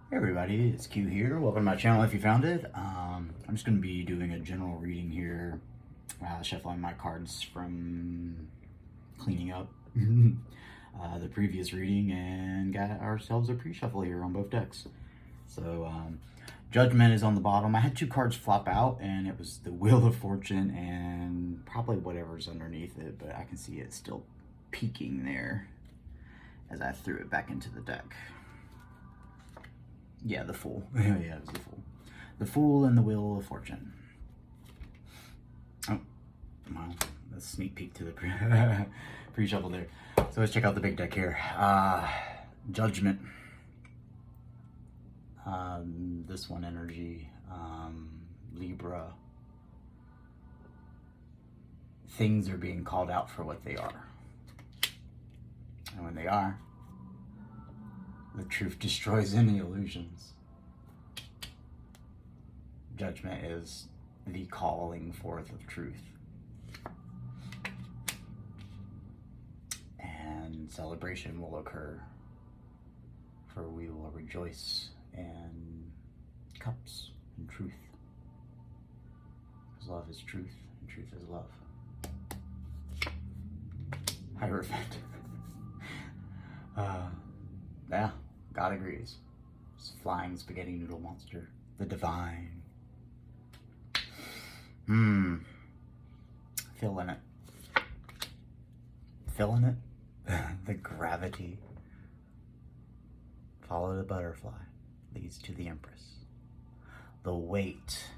Hey everybody, it's Q here. Welcome to my channel if you found it. I'm just going to be doing a general reading here, shuffling my cards from cleaning up the previous reading and got ourselves a pre-shuffle here on both decks. So, Judgment is on the bottom. I had two cards flop out and it was the Wheel of Fortune and probably whatever's underneath it, but I can see it still peeking there as I threw it back into the deck. Yeah, the Fool. Yeah, it was the Fool. The Fool and the Wheel of Fortune. Oh, well, a sneak peek to the pre-shuffle there. So let's check out the big deck here. Judgment. This one energy. Libra. Things are being called out for what they are. And when they are, the truth destroys any illusions. Judgment is the calling forth of truth. And celebration will occur, for we will rejoice in cups and truth. Because love is truth, and truth is love. Hierophant. Yeah, God agrees. It's flying spaghetti noodle monster. The divine. Feeling it. Feeling it? The gravity. Follow the butterfly. Leads to the empress. The weight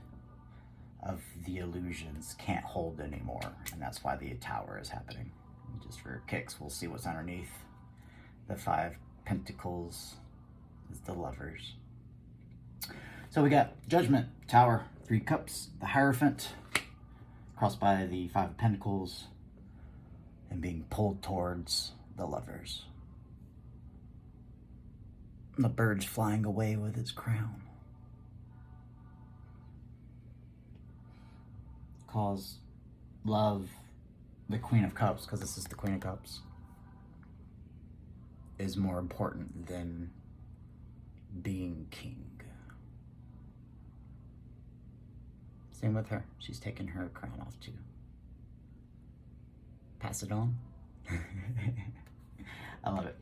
of the illusions can't hold anymore. And that's why the tower is happening. Just for kicks, we'll see what's underneath. The 5 pentacles is the lovers. So we got Judgment, Tower, 3 cups, the Hierophant, crossed by the 5 of Pentacles, and being pulled towards the lovers. The bird's flying away with its crown. Calls love the Queen of Cups, because this is the Queen of Cups, is more important than being king. Same with her. She's taken her crown off too. Pass it on. I love it.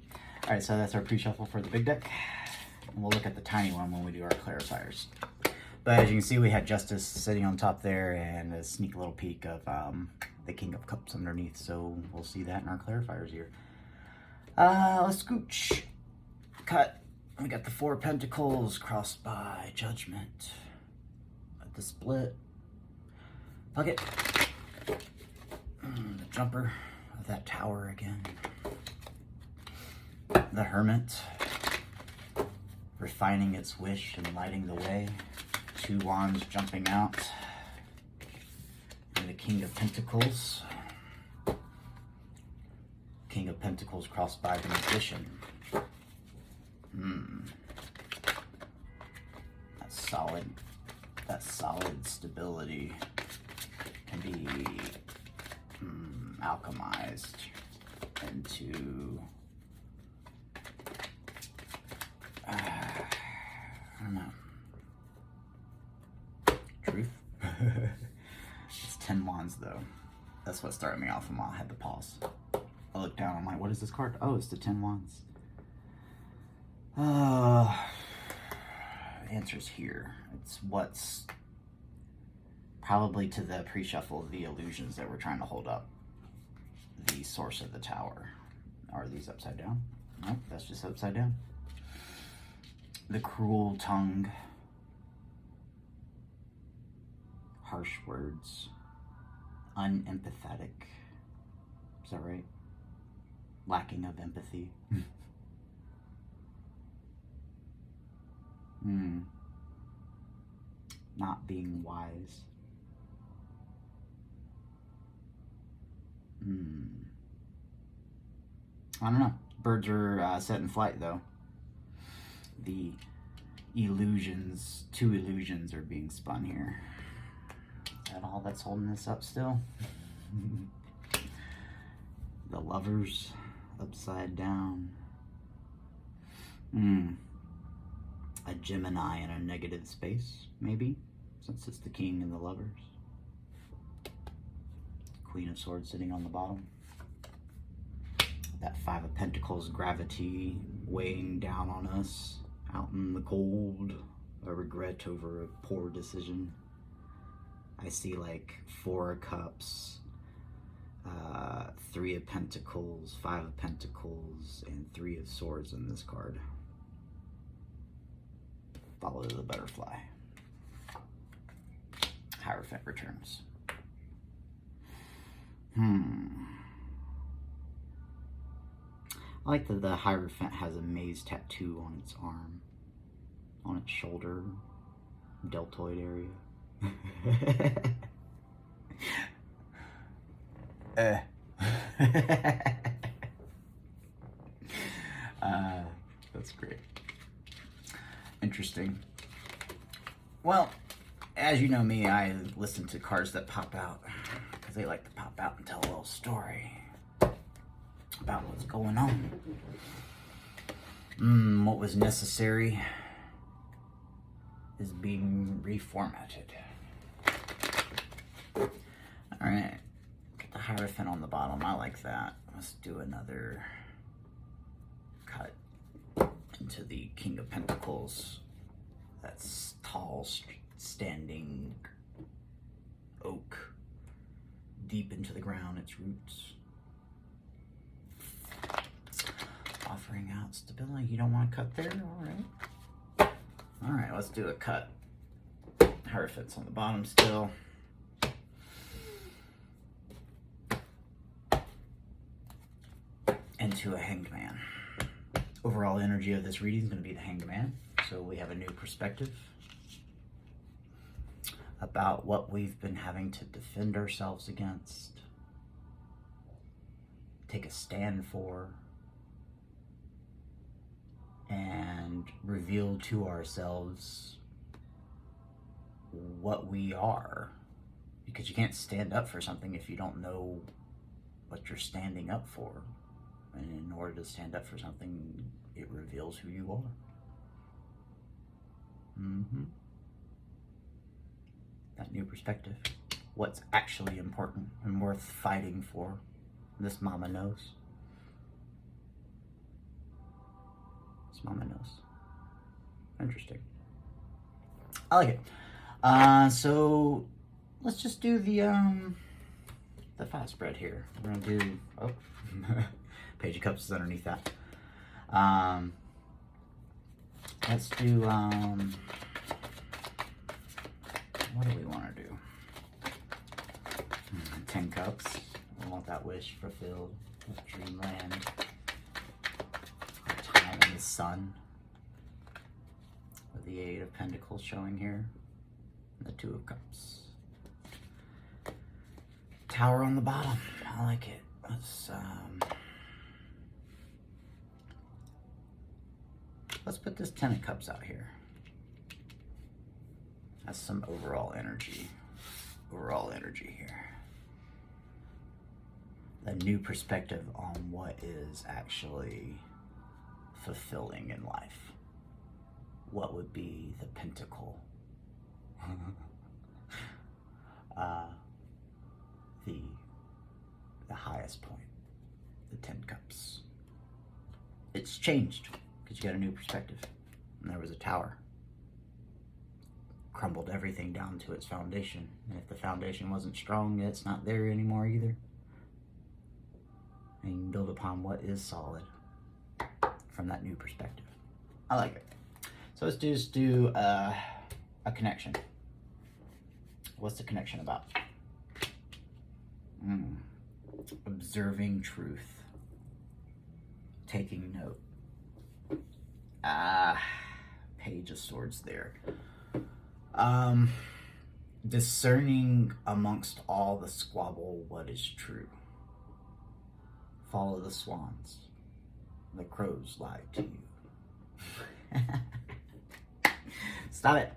All right, so that's our pre-shuffle for the big deck. And we'll look at the tiny one when we do our clarifiers. But as you can see, we had Justice sitting on top there and a sneak little peek of the King of Cups underneath. So we'll see that in our clarifiers here. Let's scooch. Cut. We got the 4 Pentacles crossed by Judgment. At the split. Fuck it. The jumper of that tower again. The Hermit. Refining its wish and lighting the way. 2 wands jumping out. And the King of Pentacles. King of Pentacles crossed by the Magician. That solid stability can be alchemized into I don't know, truth. It's 10 wands though. That's what started me off while I had to pause. I looked down, I'm like, what is this card? Oh, it's the 10 wands. The answer's here. It's what's probably to the pre-shuffle of the illusions that we're trying to hold up. The source of the tower. Are these upside down? Nope, that's just upside down. The cruel tongue. Harsh words. Unempathetic. Is that right? Lacking of empathy. Not being wise. I don't know. Birds are set in flight though. The illusions, 2 illusions are being spun here. Is that all that's holding this up still? The lovers upside down. a Gemini in a negative space, maybe, since it's the King and the Lovers. Queen of Swords sitting on the bottom. That Five of Pentacles gravity weighing down on us, out in the cold, a regret over a poor decision. I see like Four of Cups, Three of Pentacles, Five of Pentacles, and Three of Swords in this card. Follow the butterfly. Hierophant returns. I like that the Hierophant has a maze tattoo on its arm, on its shoulder, deltoid area. That's great. Interesting. Well, as you know me, I listen to cards that pop out because they like to pop out and tell a little story about what's going on. What was necessary is being reformatted. Alright, get the Hierophant on the bottom. I like that. Let's do another cut into the King of Pentacles. That's tall, standing oak, deep into the ground, its roots. Offering out stability. You don't want to cut there? Alright. Alright, let's do a cut. Hierophant's on the bottom still. Into a Hanged Man. Overall energy of this reading is going to be the Hanged Man. So we have a new perspective about what we've been having to defend ourselves against, take a stand for, and reveal to ourselves what we are. Because you can't stand up for something if you don't know what you're standing up for. And in order to stand up for something, it reveals who you are. That new perspective. What's actually important and worth fighting for. This mama knows. This mama knows. Interesting. I like it. So let's just do the fast spread here. We're gonna do Page of Cups is underneath that. Let's do what do we want to do? 10 cups. We want that wish fulfilled. Dreamland. Our time in the sun. With the Eight of Pentacles showing here. And the Two of Cups. Tower on the bottom. I like it. Let's put this 10 of Cups out here. That's some overall energy. Overall energy here. A new perspective on what is actually fulfilling in life. What would be the pinnacle? The highest point. The 10 Cups. It's changed because you got a new perspective. And there was a tower. Crumbled everything down to its foundation. And if the foundation wasn't strong, it's not there anymore either. And you can build upon what is solid from that new perspective. I like it. So let's just do a connection. What's the connection about? Observing truth. Taking note. Page of Swords there. Discerning amongst all the squabble what is true. Follow the swans. The crows lie to you. Stop it.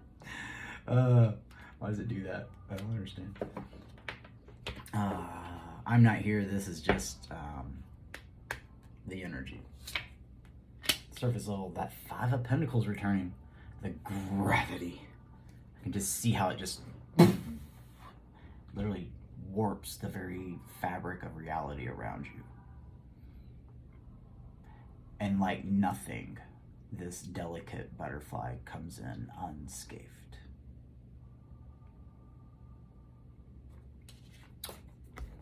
Why does it do that? I don't understand. I'm not here. This is just the energy. Surface level, that Five of Pentacles returning. The gravity. I can just see how it just literally warps the very fabric of reality around you. And like nothing, this delicate butterfly comes in unscathed.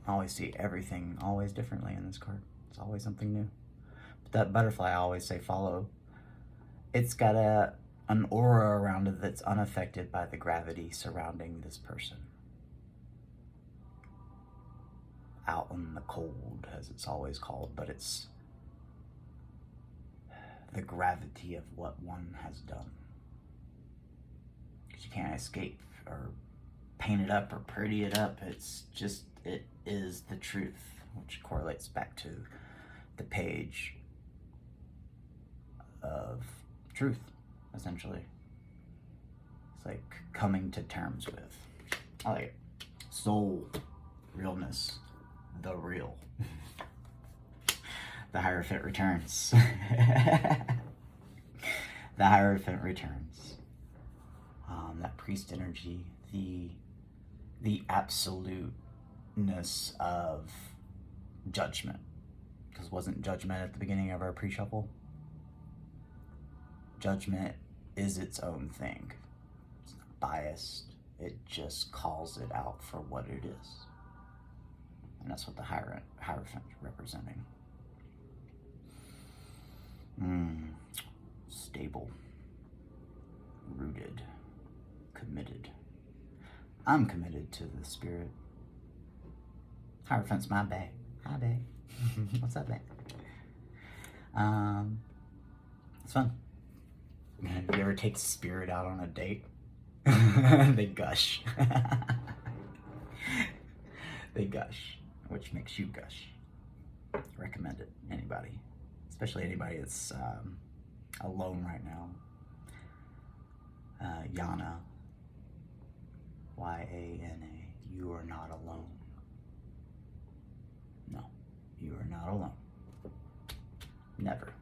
I always see everything always differently in this card. It's always something new. But that butterfly, I always say follow. It's got an aura around it that's unaffected by the gravity surrounding this person. Out in the cold, as it's always called, but it's the gravity of what one has done. Because you can't escape or paint it up or pretty it up. It's just, it is the truth, which correlates back to the page of truth, essentially. It's like coming to terms with. I like it. Soul, realness, the real. The Hierophant returns. The Hierophant returns. That priest energy, the absoluteness of judgment. Because wasn't judgment at the beginning of our pre-shuffle? Judgment is its own thing. It's not biased. It just calls it out for what it is. And that's what the Hierophant is representing. Stable, rooted, committed. I'm committed to the spirit. Hierophant's my bae. Hi, bae. What's up, bae? It's fun. Have you ever take spirit out on a date? They gush. They gush, which makes you gush. Recommend it, anybody. Especially anybody that's alone right now. Yana, Y-A-N-A, you are not alone. No, you are not alone. Never.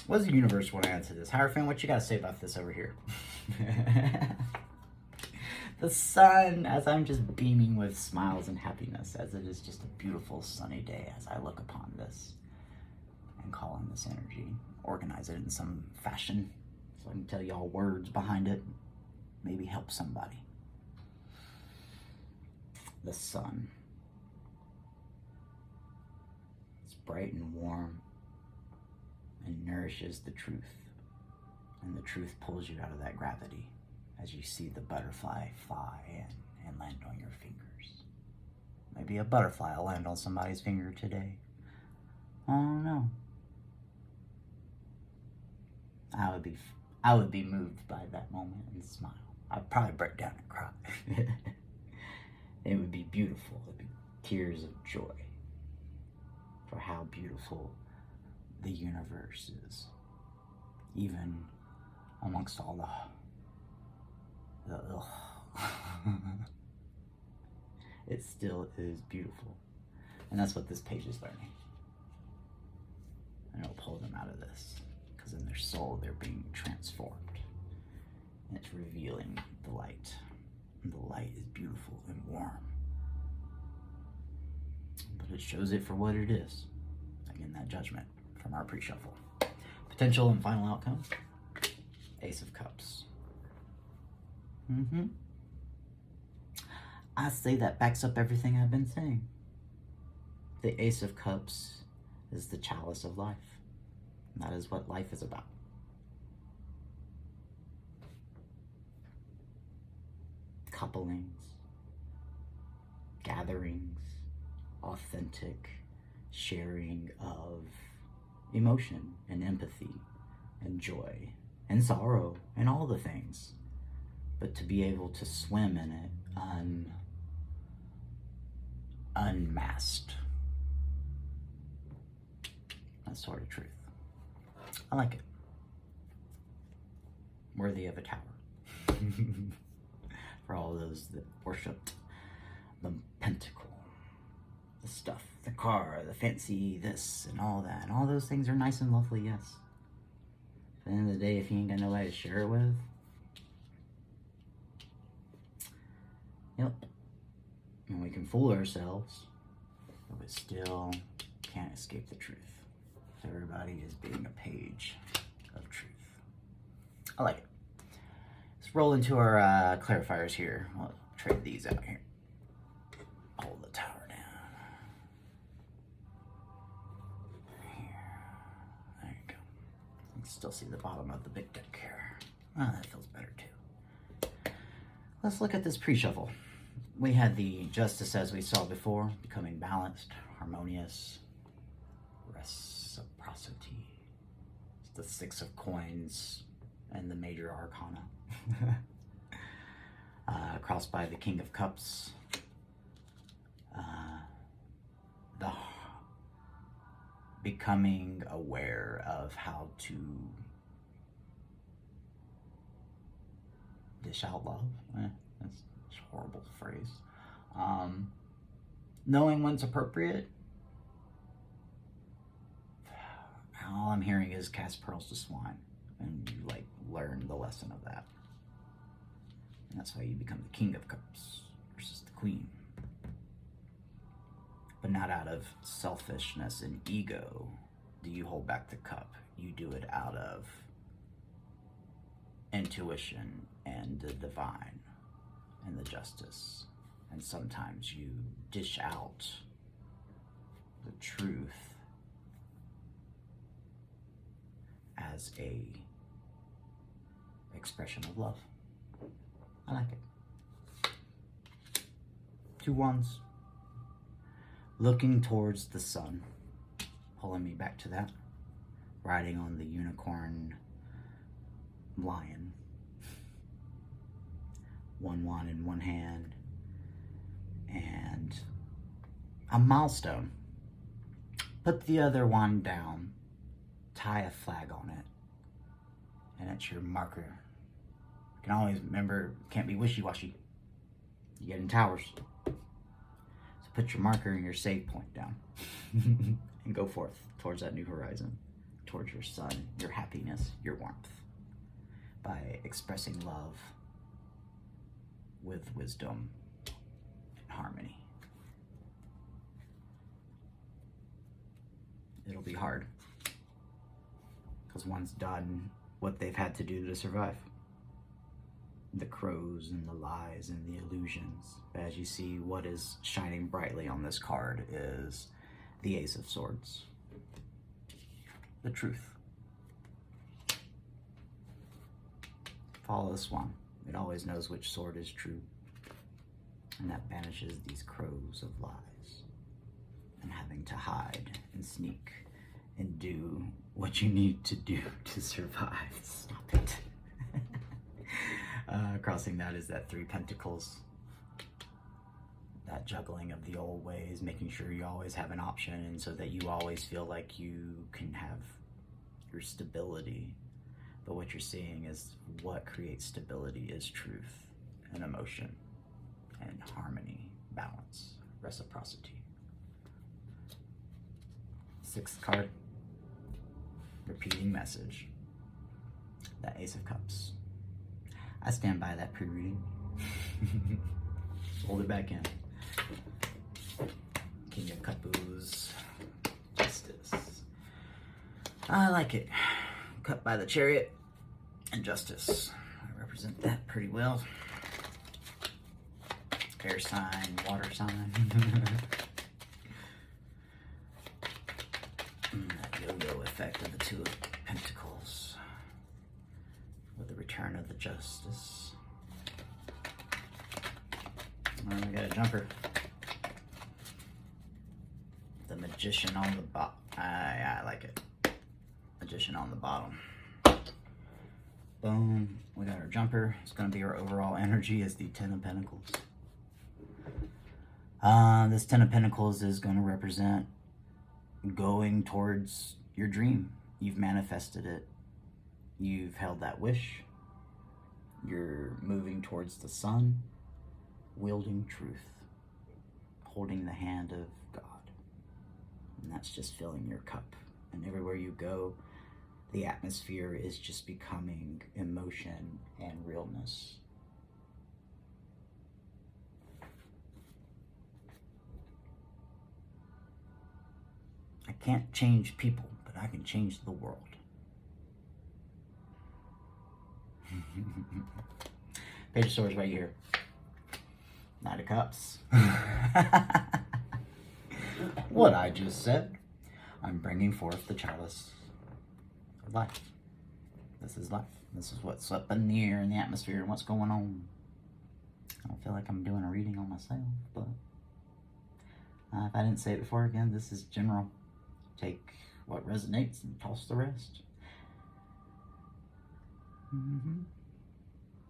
What does the universe want to add to this? Hierophant, what you got to say about this over here? The sun, as I'm just beaming with smiles and happiness, as it is just a beautiful sunny day as I look upon this and call in this energy, organize it in some fashion so I can tell y'all words behind it, maybe help somebody. The sun. It's bright and warm and nourishes the truth, and the truth pulls you out of that gravity as you see the butterfly fly and land on your fingers. Maybe a butterfly will land on somebody's finger today. I don't know. I would be moved by that moment and smile. I'd probably break down and cry. It would be beautiful. It'd be tears of joy for how beautiful the universe is. Even amongst all the it still is beautiful. And that's what this page is learning. And it'll pull them out of this, because in their soul they're being transformed. And it's revealing the light. And the light is beautiful and warm. But it shows it for what it is. Again, that judgment from our pre-shuffle. Potential and final outcome. Ace of Cups. I say that backs up everything I've been saying. The Ace of Cups is the chalice of life. And that is what life is about. Couplings, gatherings, authentic sharing of emotion and empathy and joy and sorrow and all the things. But to be able to swim in it unmasked. That sort of truth. I like it. Worthy of a tower. For all those that worshipped the pentacle, the stuff, the car, the fancy this and all that. And all those things are nice and lovely, yes. the end of the day, if you ain't got nobody to share it with, yep. And we can fool ourselves, but we still can't escape the truth. Everybody is being a page of truth. I like it. Let's roll into our clarifiers here. We'll trade these out here. Hold the tower down. Here. There you go. You can still see the bottom of the big deck here. Ah, that feels better too. Let's look at this pre-shuffle. We had the Justice as we saw before, becoming balanced, harmonious, reciprocity. It's the 6 of coins and the major arcana. Crossed by the King of Cups. The becoming aware of how to dish out love. That's a horrible phrase. Knowing when's appropriate. All I'm hearing is cast pearls to swine, and you like learn the lesson of that. And that's why you become the King of Cups versus the Queen. But not out of selfishness and ego do you hold back the cup. You do it out of intuition and the divine and the justice. And sometimes you dish out the truth as a expression of love. I like it. 2 wands. Looking towards the sun. Pulling me back to that. Riding on the unicorn lion. 1 wand in one hand. And a milestone. Put the other wand down. Tie a flag on it. And it's your marker. You can always remember, can't be wishy-washy. You get in towers. So put your marker and your save point down. And go forth towards that new horizon. Towards your sun, your happiness, your warmth. By expressing love with wisdom and harmony. It'll be hard. Because one's done what they've had to do to survive. The crows and the lies and the illusions. As you see, what is shining brightly on this card is the Ace of Swords. The truth. Follow the swan. It always knows which sword is true. And that banishes these crows of lies. And having to hide and sneak and do what you need to do to survive. Stop it. Crossing that is that 3 pentacles. That juggling of the old ways, making sure you always have an option, and so that you always feel like you can have your stability. But what you're seeing is what creates stability is truth and emotion and harmony, balance, reciprocity. 6th card. Repeating message. That Ace of Cups. I stand by that pre-reading. Hold it back in. King of Cups. Justice. I like it. Cut by the Chariot and Justice. I represent that pretty well. Air sign, water sign. That yo-yo effect of the 2 of Pentacles. With the return of the Justice. And we got a jumper. The Magician on the bottom. I like it. Magician on the bottom. Boom. We got our jumper. It's going to be our overall energy as the 10 of Pentacles. This 10 of Pentacles is going to represent going towards your dream. You've manifested it. You've held that wish. You're moving towards the sun, wielding truth, holding the hand of God. And that's just filling your cup. And everywhere you go, The atmosphere is just becoming emotion and realness. I can't change people, but I can change the world. Page of Swords right here. Knight of Cups. What I just said. I'm bringing forth the chalice of life. This is life. This is what's up in the air, in the atmosphere, and what's going on. I don't feel like I'm doing a reading on myself, but if I didn't say it before, again, this is general. Take what resonates and toss the rest.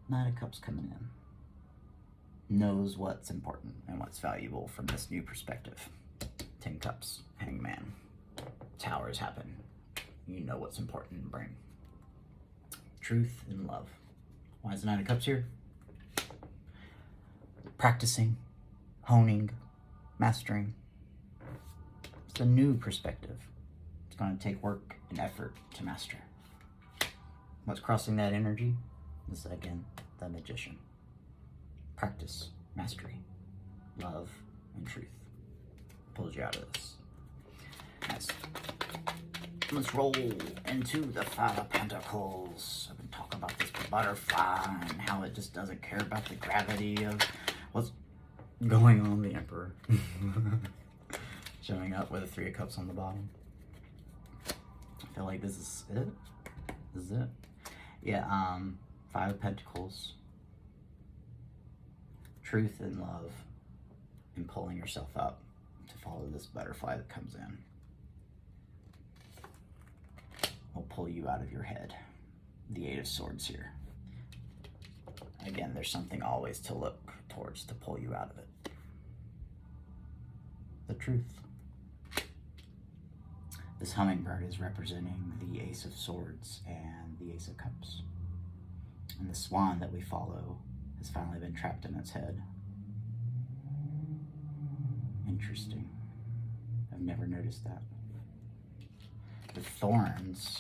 Knight of Cups coming in. Knows what's important and what's valuable from this new perspective. 10 Cups, Hangman. Towers happen. You know what's important and bring. Truth and love. Why is the Knight of Cups here? Practicing, honing, mastering. It's a new perspective. It's going to take work and effort to master. What's crossing that energy? This is, again, the Magician. Practice, mastery, love, and truth. Pulls you out of this. Nice. Let's roll into the Five of Pentacles. I've been talking about this butterfly and how it just doesn't care about the gravity of what's going on. The Emperor. Showing up with a Three of Cups on the bottom. I feel like this is it. This is it. Yeah, Five of Pentacles. Truth and love. And pulling yourself up to follow this butterfly that comes in. Will pull you out of your head. The Eight of Swords here. Again, there's something always to look towards to pull you out of it. The truth. This hummingbird is representing the Ace of Swords and the Ace of Cups. And the swan that we follow has finally been trapped in its head. Interesting. I've never noticed that. The thorns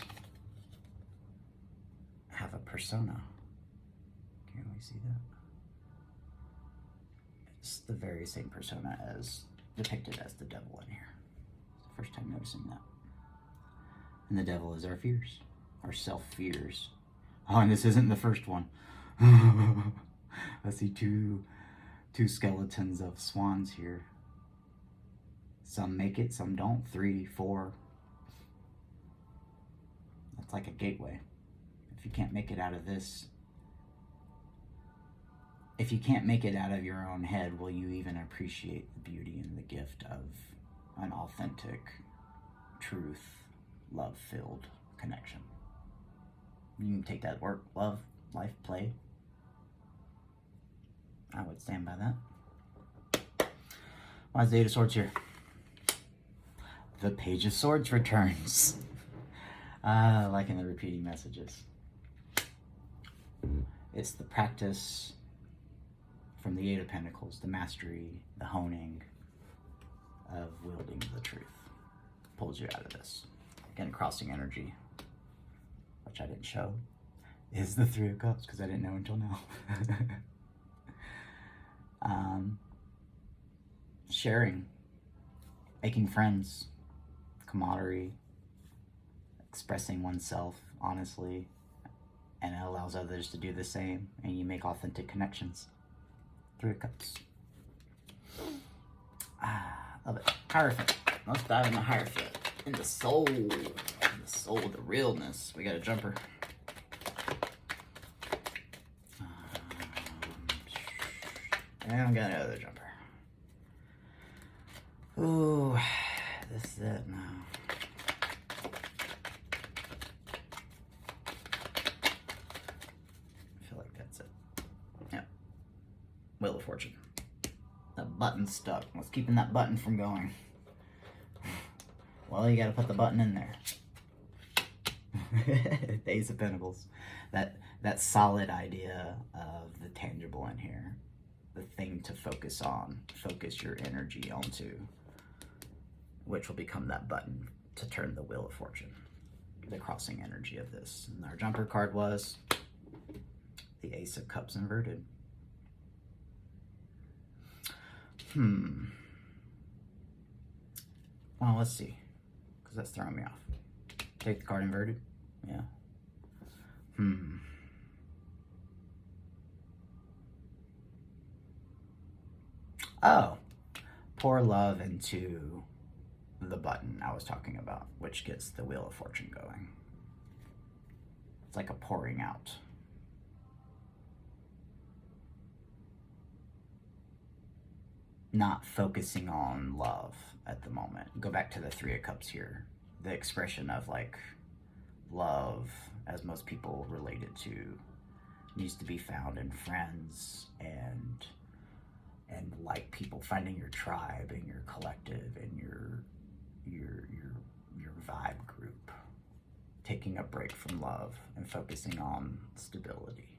have a persona. Can we see that? It's the very same persona as depicted as the devil in here. It's the first time noticing that. And the devil is our fears, our self-fears. Oh, and this isn't the first one. I see two skeletons of swans here. Some make it, some don't. 3, 4. That's like a gateway. If you can't make it out of this, if you can't make it out of your own head, will you even appreciate the beauty and the gift of an authentic, truth, love-filled connection? You can take that work, love, life, play. I would stand by that. Why is the Eight of Swords here? The Page of Swords returns. Liking the repeating messages. It's the practice from the Eight of Pentacles, the mastery, the honing of wielding the truth. Pulls you out of this. Again, crossing energy, which I didn't show, is the Three of Cups, because I didn't know until now. Sharing, making friends, camaraderie, expressing oneself honestly, and it allows others to do the same, and you make authentic connections. Three of Cups. Love it. Hierophant. Let's dive into Hierophant. In the soul. In the soul, the realness. We got a jumper. And we got another jumper. Ooh, this is it now. I feel like that's it. Yep. Wheel of Fortune. That button's stuck. What's keeping that button from going? Well, you gotta put the button in there. The Ace of Pentacles. That solid idea of the tangible in here. The thing to focus on. Focus your energy onto. Which will become that button to turn the Wheel of Fortune. the crossing energy of this. And our jumper card was the Ace of Cups inverted. Well, let's see, because that's throwing me off. Take the card inverted? Yeah. Oh, pour love into the button I was talking about, which gets the Wheel of Fortune going. It's like a pouring out. Not focusing on love at the moment. Go back to the Three of Cups here. The expression of like love, as most people relate it to, needs to be found in friends and like people, finding your tribe and your collective and your vibe group. Taking a break from love and focusing on stability.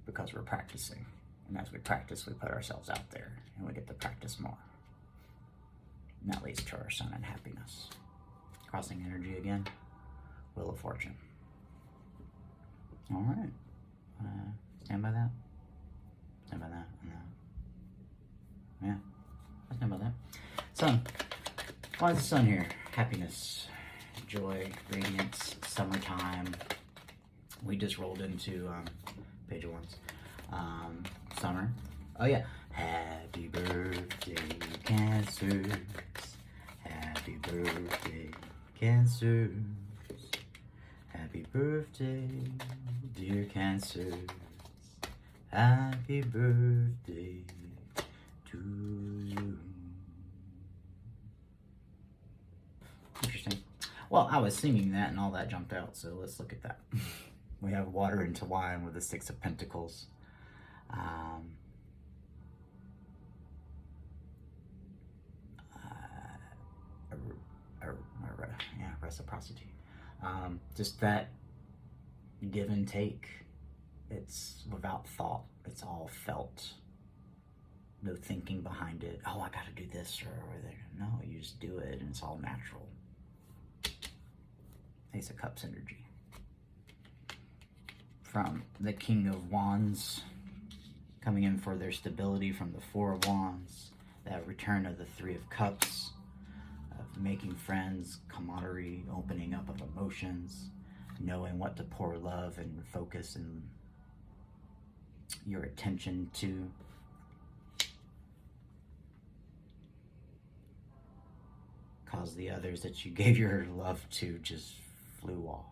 Because we're practicing. And as we practice, we put ourselves out there and we get to practice more. And that leads to our sun and happiness. Crossing energy again. Wheel of Fortune. All right. Stand by that. Stand by that. Yeah. I stand by that. Sun. Why is the sun here? Happiness, joy, radiance, summertime. We just rolled into page of wands. Summer. Oh yeah. Happy birthday, Cancers. Happy birthday, Cancers. Happy birthday, dear Cancers. Happy birthday to you. Interesting. Well, I was singing that and all that jumped out, so let's look at that. We have water into wine with the Six of Pentacles. Reciprocity. Just that give and take. It's without thought. It's all felt. No thinking behind it. Oh, I gotta do this or that. No, you just do it and it's all natural. Ace of Cups energy. From the King of Wands, coming in for their stability from the Four of Wands, that return of the Three of Cups, of making friends, camaraderie, opening up of emotions, knowing what to pour love and focus and your attention to. Cause the others that you gave your love to just flew off.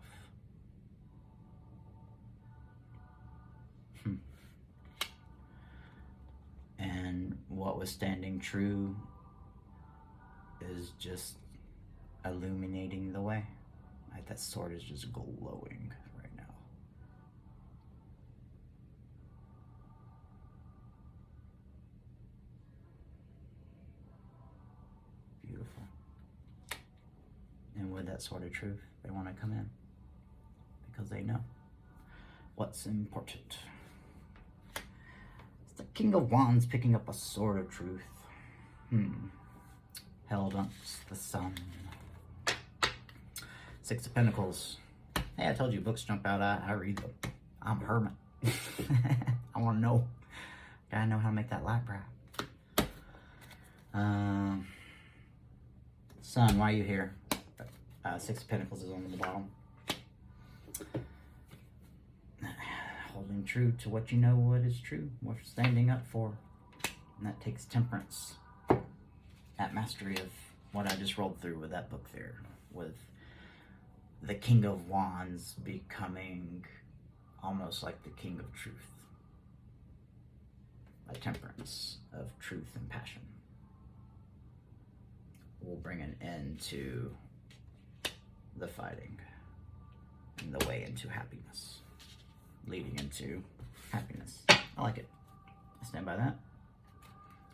And what was standing true is just illuminating the way. Like that sword is just glowing right now. Beautiful. And with that sort of truth, they want to come in because they know what's important. It's the King of Wands picking up a sword of truth. Held amongst the sun. Six of Pentacles. Hey, I told you books jump out. I read them. I'm a hermit. I want to know. Gotta know how to make that light bright. Sun, why are you here? Six of Pentacles is on the bottom. Holding true to what you know what is true, what you're standing up for. And that takes temperance. That mastery of what I just rolled through with that book there. With the King of Wands becoming almost like the King of Truth. A temperance of truth and passion. Will bring an end to the fighting and the way into happiness, leading into happiness. I like it. I stand by that.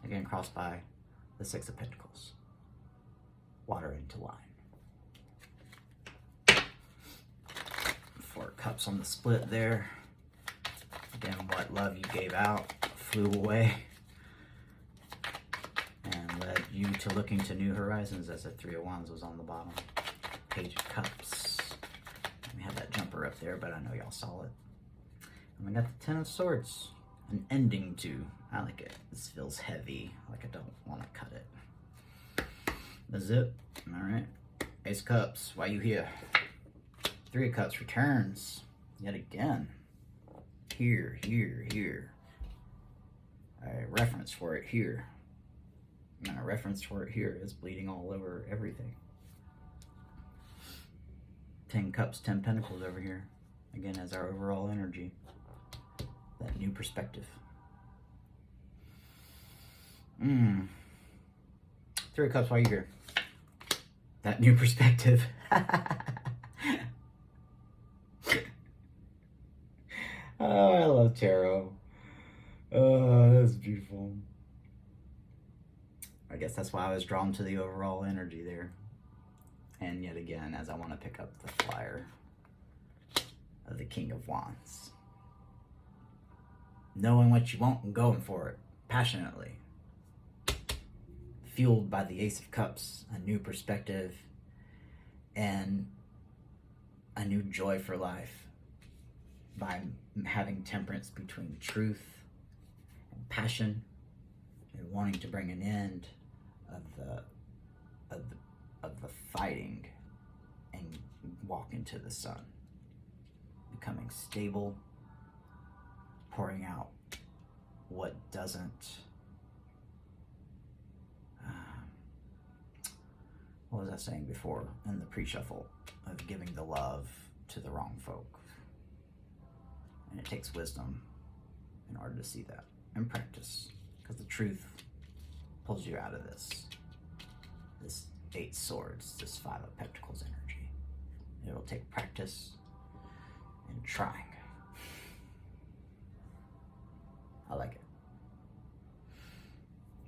Again, crossed by the Six of Pentacles. Water into wine. Four Cups on the split there. Again, what love you gave out flew away and led you to looking to new horizons, as the Three of Wands was on the bottom. Page of Cups. We had that jumper up there, but I know y'all saw it. And we got the Ten of Swords. An ending to. I like it. This feels heavy. Like I don't want to cut it. The zip. Alright. Ace of Cups. Why you here? Three of Cups returns. Yet again. Here, here, here. A reference for it here. And a reference for it here. It's bleeding all over everything. 10 Cups, 10 Pentacles over here. Again, as our overall energy. That new perspective. Three of Cups, why are you here? That new perspective. Oh, I love tarot. Oh, that's beautiful. I guess that's why I was drawn to the overall energy there. And yet again, as I want to pick up the flyer of the King of Wands. Knowing what you want and going for it passionately. Fueled by the Ace of Cups, a new perspective, and a new joy for life. By having temperance between truth and passion, and wanting to bring an end of the fighting and walk into the sun. Becoming stable, pouring out what doesn't, what was I saying before in the pre-shuffle, of giving the love to the wrong folk. And it takes wisdom in order to see that, and practice, because the truth pulls you out of this Eight Swords, this Five of Pentacles energy. It'll take practice and trying. I like it.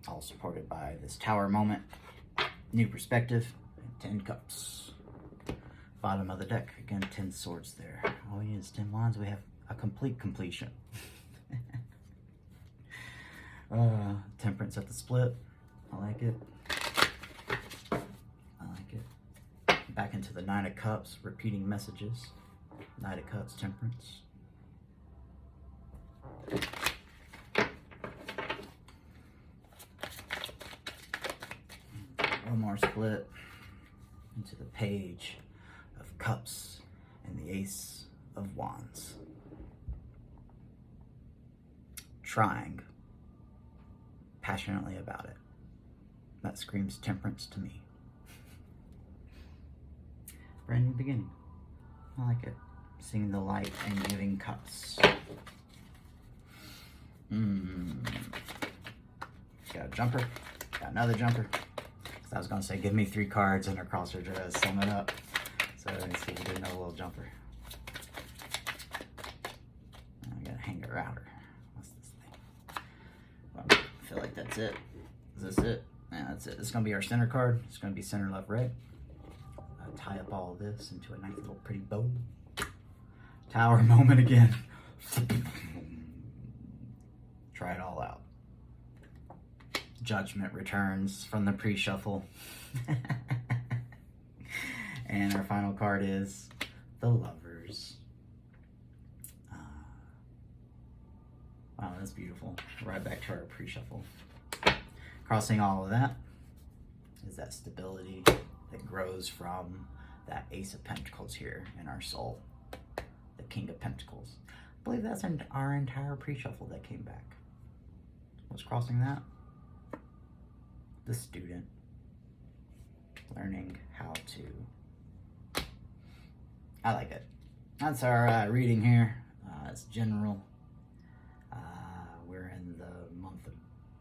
All supported by this Tower moment, new perspective, and 10 Cups. Bottom of the deck, again, 10 Swords there. All we need is 10 Wands. We have a complete completion. Temperance at the split. I like it. I like it. Back into the Nine of Cups, repeating messages. Knight of Cups, Temperance. One more split into the Page of Cups and the Ace of Wands. Trying passionately about it. That screams temperance to me. Brand new beginning. I like it. Seeing the light and giving cups. Got a jumper. Got another jumper. So I was going to say, give me 3 cards and across her dress. Sum it up. So let's see if we get another little jumper. I got to hang it around her. What's this thing? Well, I feel like that's it. Is this it? Yeah, that's it. This is going to be our center card. It's going to be center left red. I'll tie up all of this into a nice little pretty bow. Tower moment again. Try it all out. Judgment returns from the pre-shuffle. And our final card is the Lovers. Wow, that's beautiful. Right back to our pre-shuffle. Crossing all of that is that stability that grows from that Ace of Pentacles here in our soul. The King of Pentacles. I believe that's our entire pre-shuffle that came back. What's crossing that? The student. Learning how to... I like it. That's our reading here. It's general. We're in the month of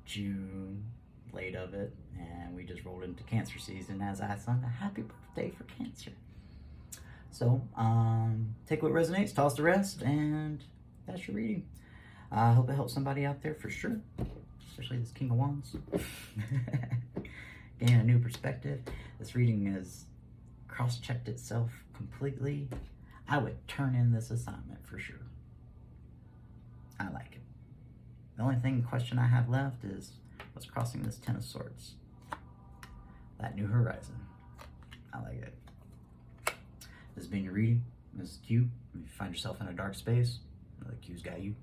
June, late of it, and we just rolled into Cancer season as I sung a happy birthday for Cancer. So, take what resonates, toss the rest, and that's your reading. I hope it helps somebody out there for sure, especially this King of Wands. Gain a new perspective. This reading has cross-checked itself completely. I would turn in this assignment for sure. I like it. The only question I have left is what's crossing this Ten of Swords. that new horizon. I like it. This has been your reading. This is Q. If you find yourself in a dark space, the Q's got you.